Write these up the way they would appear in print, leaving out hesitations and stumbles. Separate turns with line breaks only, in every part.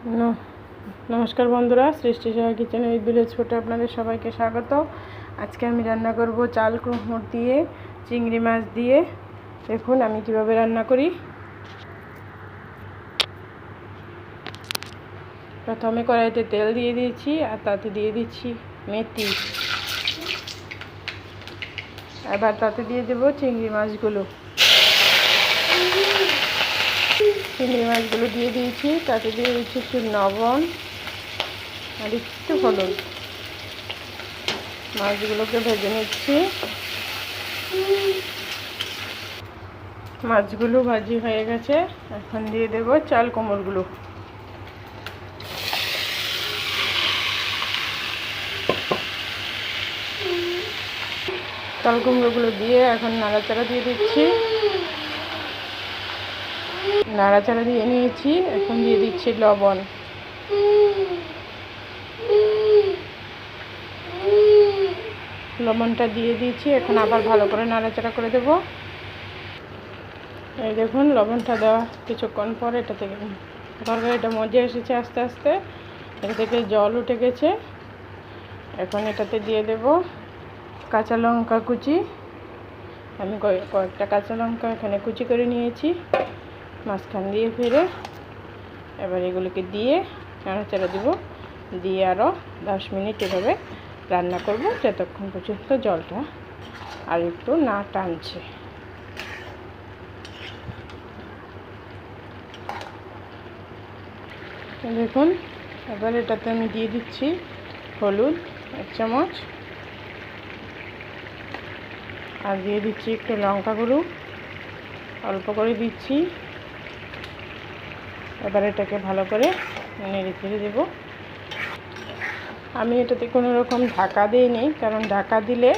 নমস্কার বন্ধুরা, সৃষ্টি সাহা কিচেন উইথ ভিলেজ ফুডে আপনাদের সবাইকে স্বাগত। আজকে আমি রান্না করব চাল কুমড়ো দিয়ে চিংড়ি মাছ দিয়ে। দেখুন আমি কিভাবে রান্না করি। প্রথমে কড়াইতে তেল দিয়ে দিয়েছি আর তাতে দিয়ে দিচ্ছি মেথি। এবার তাতে দিয়ে দেব চিংড়ি মাছগুলো দিয়ে দিয়েছি। তাতে দিয়ে দিচ্ছি একটু লবণ আর একটু হলুদ। মাছগুলোকে ভেজে নিচ্ছি। মাছগুলো ভাজি হয়ে গেছে, এখন দিয়ে দেব চাল কুমড়োগুলো। চাল কুমড়োগুলো দিয়ে এখন নাড়াচাড়া দিয়ে দিচ্ছি। নাড়াচাড়া দিয়ে নিয়েছি, এখন দিয়ে দিচ্ছি লবণ। লবণটা দিয়ে দিয়েছি, এখন আবার ভালো করে নাড়াচাড়া করে দেব। এই দেখুন লবণটা দেওয়া কিছুক্ষণ পর এটা থেকে তরকারিটা মজে এসেছে আস্তে আস্তে। এটা থেকে জল উঠে গেছে। এখন এটাতে দিয়ে দেব কাঁচা লঙ্কা কুচি। আমি কয়েকটা কাঁচা লঙ্কা এখানে কুচি করে নিয়েছি, মাঝখান দিয়ে ফেলে এবার এগুলোকে দিয়ে নাড়াচাড়া দেব। দিয়ে আরও 10 মিনিট এভাবে রান্না করব, যতক্ষণ পর্যন্ত জলটা আর একটু না টানছে। দেখুন এবার এটাতে আমি দিয়ে দিচ্ছি হলুদ 1 চামচ, আর দিয়ে দিচ্ছি একটু লঙ্কা গুঁড়ো অল্প করে দিচ্ছি। এবার এটাকে ভালো করে নেড়ে চেড়ে দেবো। আমি এটাতে কোনো রকম ঢাকা দিইনি, কারণ ঢাকা দিলে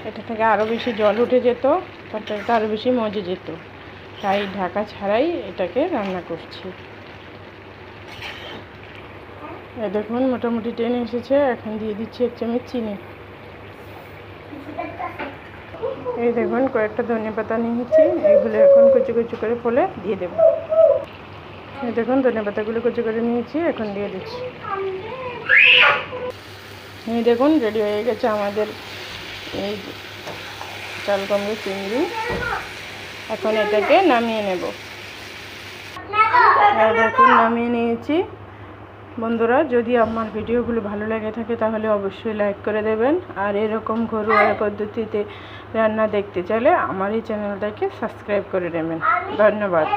এটা থেকে আরও বেশি জল উঠে যেত, তরকারিটা আরও বেশি মজে যেত। তাই ঢাকা ছাড়াই এটাকে রান্না করছি। এই দেখুন মোটামুটি টেনে এসেছে। এখন দিয়ে দিচ্ছি 1 চামচ চিনি। এই দেখুন কয়েকটা ধনেপাতা নিয়েছি, এগুলো এখন কুচি কুচি করে ফলে দিয়ে দেব। এই দেখুন ধনেপাতাগুলো কুচি করে নিয়েছি, এখন দিয়ে দিচ্ছি। এই দেখুন রেডি হয়ে গেছে আমাদের এই চাল কুমড়ো চিংড়ি। এখন এটাকে নামিয়ে নেব। দেখুন নামিয়ে নিয়েছি। বন্ধুরা, যদি আমার ভিডিওগুলো ভালো লেগে থাকে তাহলে অবশ্যই লাইক করে দেবেন। আর এরকম ঘরোয়া পদ্ধতিতে রান্না দেখতে চাইলে আমার এই চ্যানেলটাকে সাবস্ক্রাইব করে নেবেন। ধন্যবাদ।